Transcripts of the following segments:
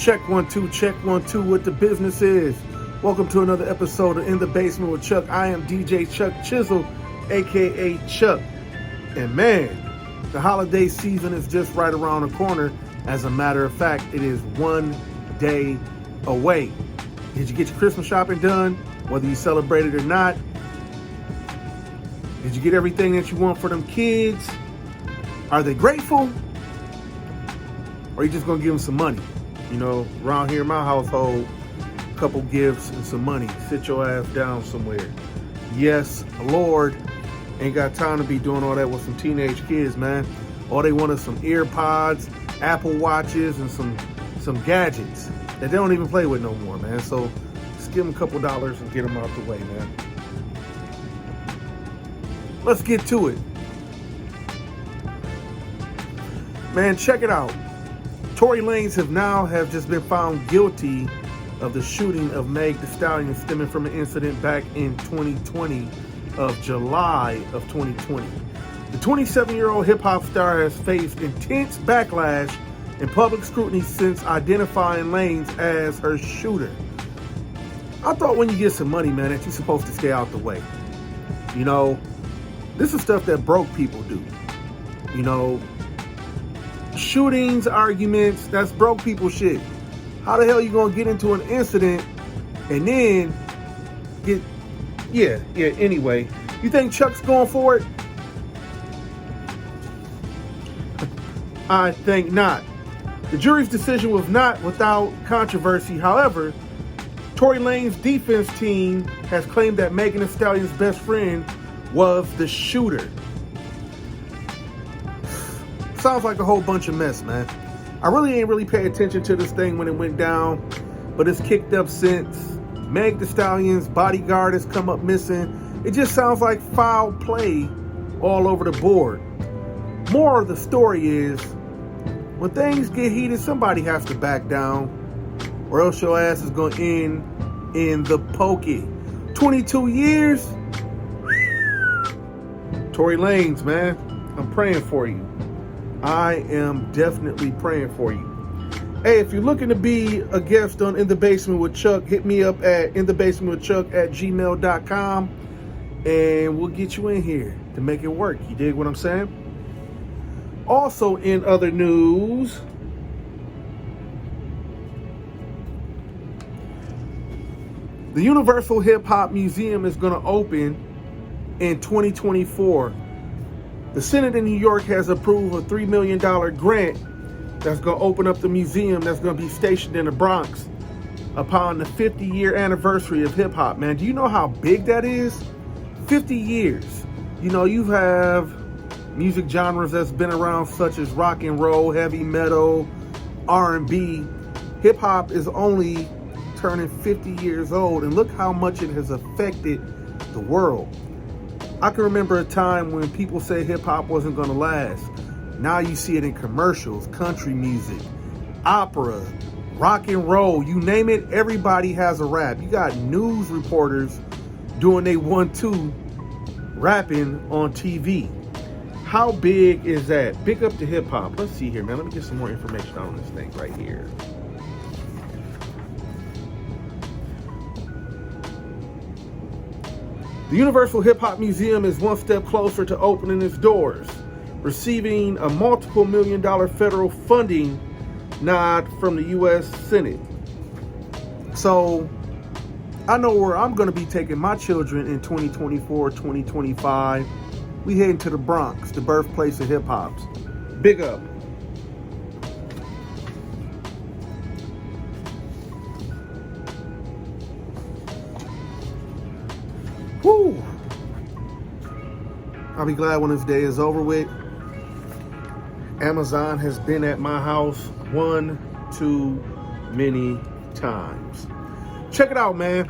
Check 1 2, what the business is. Welcome to another episode of In the Basement with Chuck. I am DJ Chuck Chisel, aka Chuck. And man, the holiday season is just right around the corner. As a matter of fact, it is 1 day away. Did you get your Christmas shopping done? Whether you celebrate it or not? Did you get everything that you want for them kids? Are they grateful? Or are you just going to give them some money? You know, around here in my household, a couple gifts and some money. Sit your ass down somewhere. Yes, Lord, ain't got time to be doing all that with some teenage kids, man. All they want is some AirPods, Apple Watches, and some gadgets that they don't even play with no more, man. So just give them a couple dollars and get them out the way, man. Let's get to it. Man, check it out. Tory Lanez have just been found guilty of the shooting of Meg Thee Stallion stemming from an incident back in 2020 of July of 2020. The 27-year-old hip-hop star has faced intense backlash and public scrutiny since identifying Lanez as her shooter. I thought when you get some money, man, that you're supposed to stay out the way. You know, this is stuff that broke people do. You know, shootings, arguments, that's broke people shit. How the hell you gonna get into an incident and then anyway. You think Chuck's going for it? I think not. The jury's decision was not without controversy. However, Tory Lanez's defense team has claimed that Megan Thee Stallion's best friend was the shooter. Sounds like a whole bunch of mess, man. I really ain't pay attention to this thing when it went down, but it's kicked up since. Meg Thee Stallion's bodyguard has come up missing. It just sounds like foul play all over the board. More of the story is, when things get heated, somebody has to back down, or else your ass is going to end in the pokey. 22 years? Tory Lanez, man, I'm praying for you. I am definitely praying for you. Hey, if you're looking to be a guest on In the Basement with Chuck, hit me up at inthebasementwithchuck@gmail.com and we'll get you in here to make it work. You dig what I'm saying? Also in other news, the Universal Hip Hop Museum is going to open in 2024. The Senate in New York has approved a $3 million grant that's going to open up the museum that's going to be stationed in the Bronx upon the 50-year anniversary of hip-hop, man. Do you know how big that is? 50 years. You know, you have music genres that's been around such as rock and roll, heavy metal, R&B. Hip-hop is only turning 50 years old, and look how much it has affected the world. I can remember a time when people say hip-hop wasn't going to last. Now you see it in commercials, country music, opera, rock and roll, you name it, everybody has a rap. You got news reporters doing they 1-2 rapping on TV. How big is that? Big up to hip-hop. Let's see here, man. Let me get some more information on this thing right here. The Universal Hip Hop Museum is one step closer to opening its doors, receiving a multiple million-dollar federal funding nod from the U.S. Senate. So I know where I'm going to be taking my children in 2024, 2025. We heading to the Bronx, the birthplace of hip-hops. Big up. Whew. I'll be glad when this day is over with. Amazon has been at my house one too many times. Check it out, man.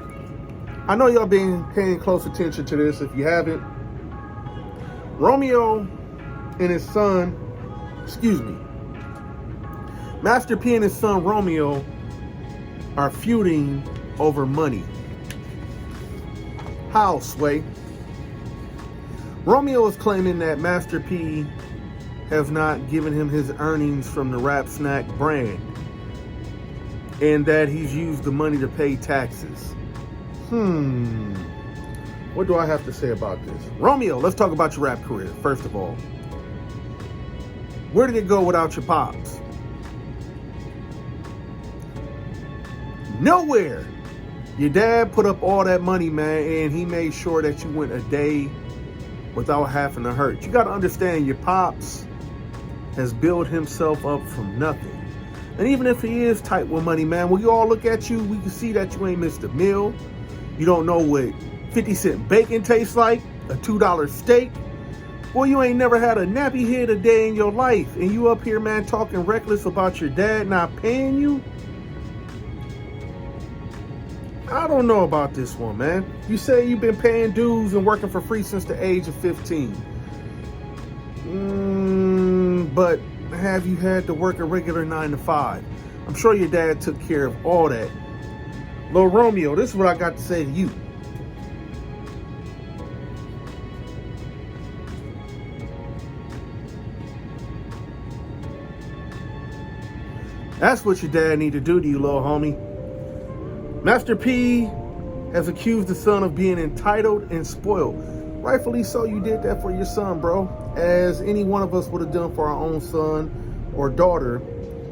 I know y'all been paying close attention to this. If you haven't, Romeo and his son, Master P and his son Romeo are feuding over money. How, Sway? Romeo is claiming that Master P has not given him his earnings from the Rap Snack brand. and that he's used the money to pay taxes. What do I have to say about this? Romeo, let's talk about your rap career, first of all. Where did it go without your pops? Nowhere. Your dad put up all that money, man, and he made sure that you went a day without having to hurt. You got to understand, your pops has built himself up from nothing. And even if he is tight with money, man, when you all look at you, we can see that you ain't missed a meal. You don't know what 50-cent bacon tastes like, a $2 steak. Boy, you ain't never had a nappy head a day in your life. And you up here, man, talking reckless about your dad not paying you? I don't know about this one, man. You say you've been paying dues and working for free since the age of 15. But have you had to work a regular 9 to 5? I'm sure your dad took care of all that. Lil Romeo, this is what I got to say to you. That's what your dad need to do to you, little homie. Master P has accused the son of being entitled and spoiled. Rightfully so, you did that for your son, bro. As any one of us would have done for our own son or daughter,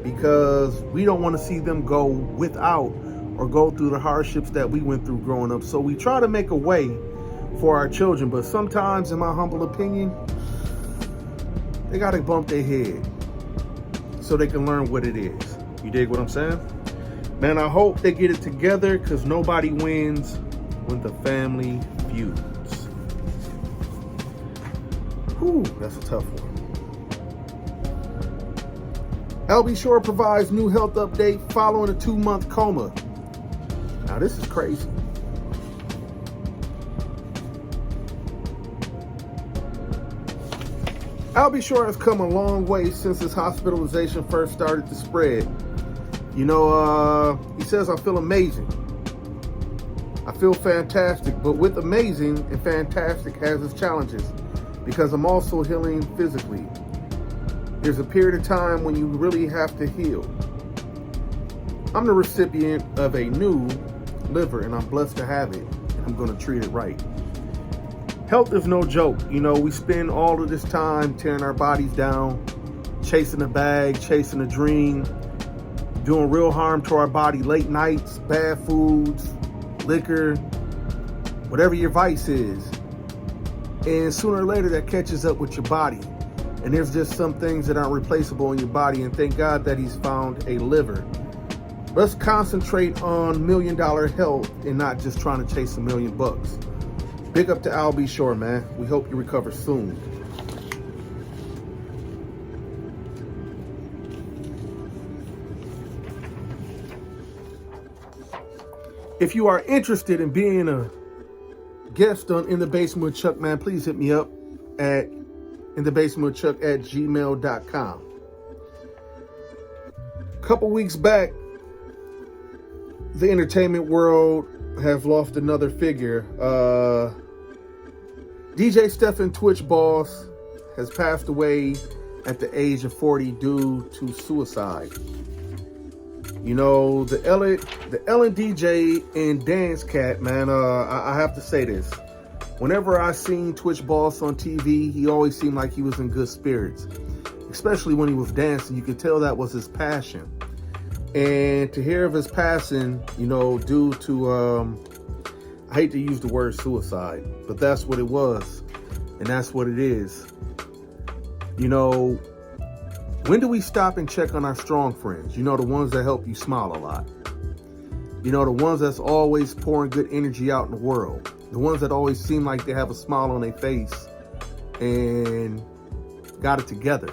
because we don't want to see them go without or go through the hardships that we went through growing up. So we try to make a way for our children, but sometimes, in my humble opinion, they got to bump their head so they can learn what it is. You dig what I'm saying? Man, I hope they get it together, because nobody wins when the family feuds. Whew, that's a tough one. LB Shore provides new health update following a 2-month coma. Now, this is crazy. Albie Shore has come a long way since his hospitalization first started to spread. You know, he says, I feel amazing. I feel fantastic, but with amazing and fantastic has its challenges, because I'm also healing physically. There's a period of time when you really have to heal. I'm the recipient of a new liver, and I'm blessed to have it, and I'm going to treat it right. Health is no joke. You know, we spend all of this time tearing our bodies down, chasing a bag, chasing a dream, doing real harm to our body, late nights, bad foods, liquor, whatever your vice is. And sooner or later that catches up with your body. And there's just some things that aren't replaceable in your body, and thank God that he's found a liver. Let's concentrate on $1 million health and not just trying to chase $1 million bucks. Big up to Albie Shore, man. We hope you recover soon. If you are interested in being a guest on In the Basement with Chuck, man, please hit me up at inthebasementwithchuck@gmail.com. A couple weeks back, the entertainment world has lost another figure. DJ Stephen Twitch Boss has passed away at the age of 40 due to suicide. You know, the Ellen DJ and Dance Cat, man, I have to say this. Whenever I seen Twitch Boss on TV, he always seemed like he was in good spirits. Especially when he was dancing, you could tell that was his passion. And to hear of his passing, you know, due to, I hate to use the word suicide, but that's what it was. And that's what it is. You know, when do we stop and check on our strong friends? You know, the ones that help you smile a lot. You know, the ones that's always pouring good energy out in the world. The ones that always seem like they have a smile on their face and got it together.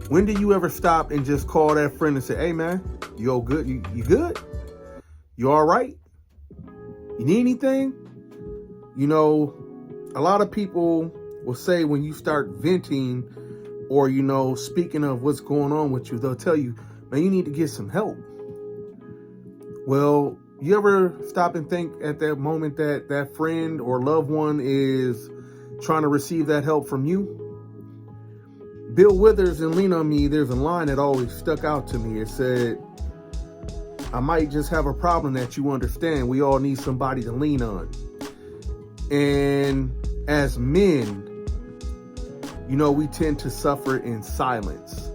When do you ever stop and just call that friend and say, hey, man, you all good? You good? You all right? You need anything? You know, a lot of people will say when you start venting or, you know, speaking of what's going on with you, they'll tell you, man, you need to get some help. Well, you ever stop and think at that moment that that friend or loved one is trying to receive that help from you? Bill Withers and Lean on Me, there's a line that always stuck out to me. It said, I might just have a problem that you understand. We all need somebody to lean on. And as men, you know, we tend to suffer in silence.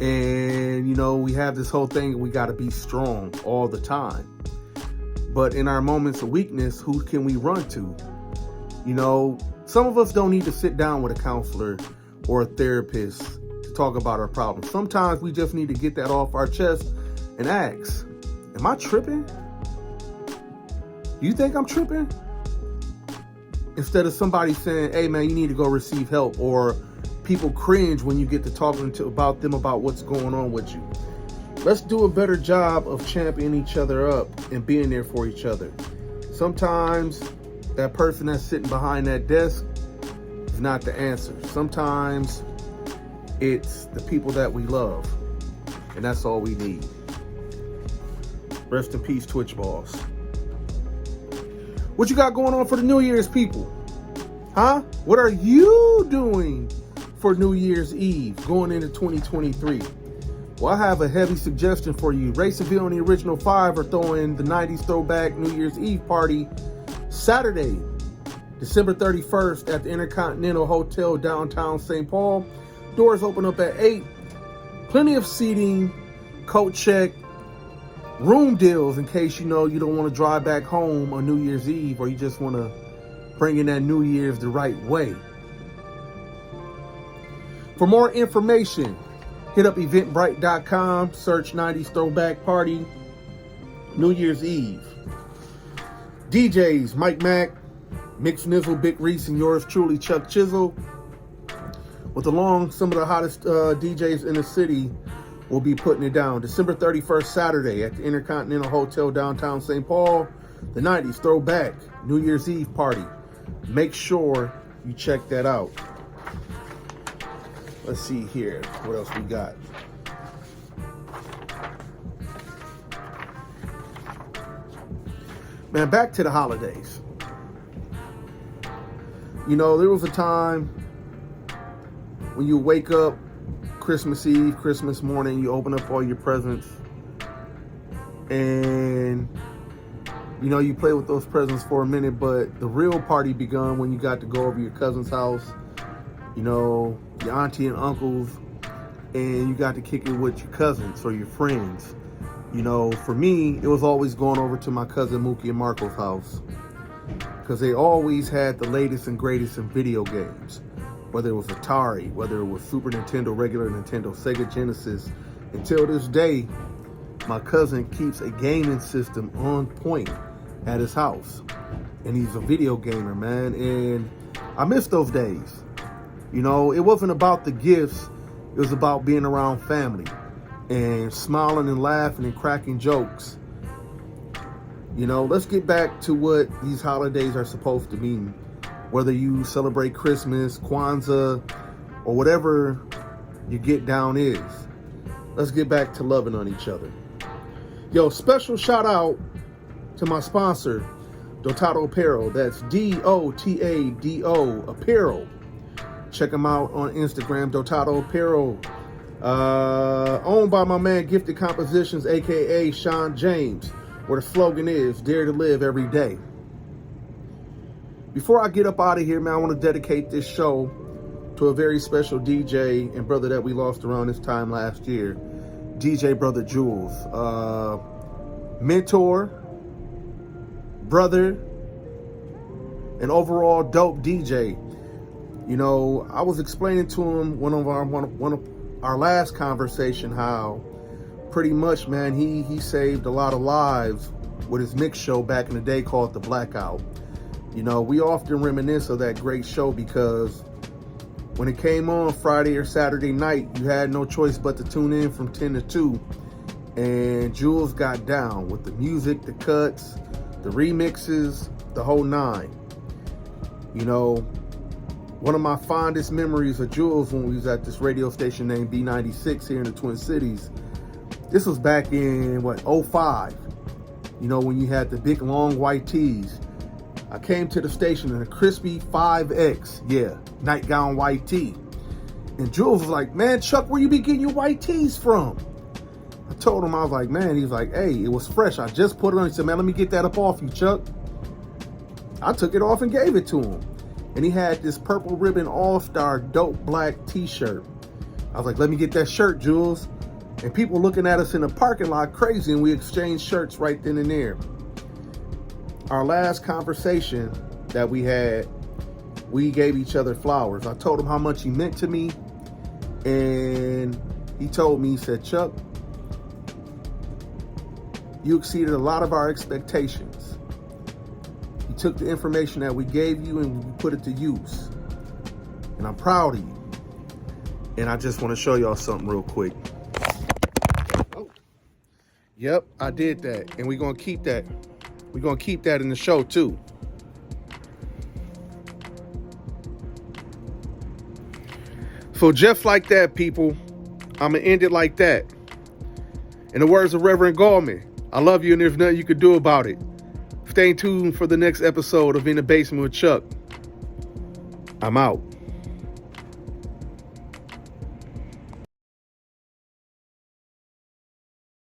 And, you know, we have this whole thing, we got to be strong all the time. But in our moments of weakness, who can we run to? You know, some of us don't need to sit down with a counselor or a therapist to talk about our problems. Sometimes we just need to get that off our chest and ask, am I tripping? Do you think I'm tripping? Instead of somebody saying, hey man, you need to go receive help, or people cringe when you get to talking about them about what's going on with you. Let's do a better job of championing each other up and being there for each other. Sometimes that person that's sitting behind that desk is not the answer. Sometimes it's the people that we love, and that's all we need. Rest in peace, Twitch Balls. What you got going on for the New Year's, people? Huh? What are you doing for New Year's Eve going into 2023? Well, I have a heavy suggestion for you. Ray Seville and the Original Five are throwing the 90s throwback New Year's Eve party Saturday, December 31st at the Intercontinental Hotel downtown St. Paul. Doors open up at 8. Plenty of seating, coat check, room deals in case you know you don't want to drive back home on New Year's Eve, or you just want to bring in that New Year's the right way. For more information, hit up eventbrite.com, search 90s Throwback Party, New Year's Eve. DJs, Mike Mack, Mick Snizzle, Big Reese, and yours truly, Chuck Chisel. With along some of the hottest DJs in the city, will be putting it down. December 31st, Saturday at the Intercontinental Hotel downtown St. Paul, the 90s Throwback New Year's Eve party. Make sure you check that out. Let's see here. What else we got? Man, back to the holidays. You know, there was a time when you wake up Christmas Eve, Christmas morning, you open up all your presents, and you know, you play with those presents for a minute, but the real party begun when you got to go over your cousin's house, you know, your auntie and uncles, and you got to kick it with your cousins or your friends. You know, for me, it was always going over to my cousin Mookie and Marco's house, because they always had the latest and greatest in video games. Whether it was Atari, whether it was Super Nintendo, regular Nintendo, Sega Genesis. Until this day, my cousin keeps a gaming system on point at his house. And he's a video gamer, man. And I miss those days. You know, it wasn't about the gifts. It was about being around family and smiling and laughing and cracking jokes. You know, let's get back to what these holidays are supposed to mean. Whether you celebrate Christmas, Kwanzaa, or whatever your get down is. Let's get back to loving on each other. Yo, special shout out to my sponsor, Dotado Apparel. That's Dotado Apparel. Check them out on Instagram, Dotado Apparel. Owned by my man Gifted Compositions, aka Sean James, where the slogan is, dare to live every day. Before I get up out of here, man, I want to dedicate this show to a very special DJ and brother that we lost around this time last year, DJ Brother Jules. Mentor, brother, and overall dope DJ. You know, I was explaining to him one of our last conversation how pretty much, man, he saved a lot of lives with his mix show back in the day called The Blackout. You know, we often reminisce of that great show because when it came on Friday or Saturday night, you had no choice but to tune in from 10 to 2. And Jules got down with the music, the cuts, the remixes, the whole nine. You know, one of my fondest memories of Jules when we was at this radio station named B96 here in the Twin Cities. This was back in, 05. You know, when you had the big long white tees. I came to the station in a crispy 5X, nightgown white tee. And Jules was like, man, Chuck, where you be getting your white tees from? I told him, I was like, man, he's like, hey, it was fresh. I just put it on. He said, man, let me get that up off you, Chuck. I took it off and gave it to him. And he had this Purple Ribbon All-Star dope black t-shirt. I was like, let me get that shirt, Jules. And people looking at us in the parking lot crazy, and we exchanged shirts right then and there. Our last conversation that we had, we gave each other flowers. I told him how much he meant to me. And he told me, he said, Chuck, you exceeded a lot of our expectations. You took the information that we gave you and you put it to use. And I'm proud of you. And I just want to show y'all something real quick. Oh. Yep, I did that. And we're going to keep that. We're going to keep that in the show too. So just like that, people, I'm going to end it like that. In the words of Reverend Gallman, I love you and there's nothing you can do about it. Stay tuned for the next episode of In the Basement with Chuck. I'm out.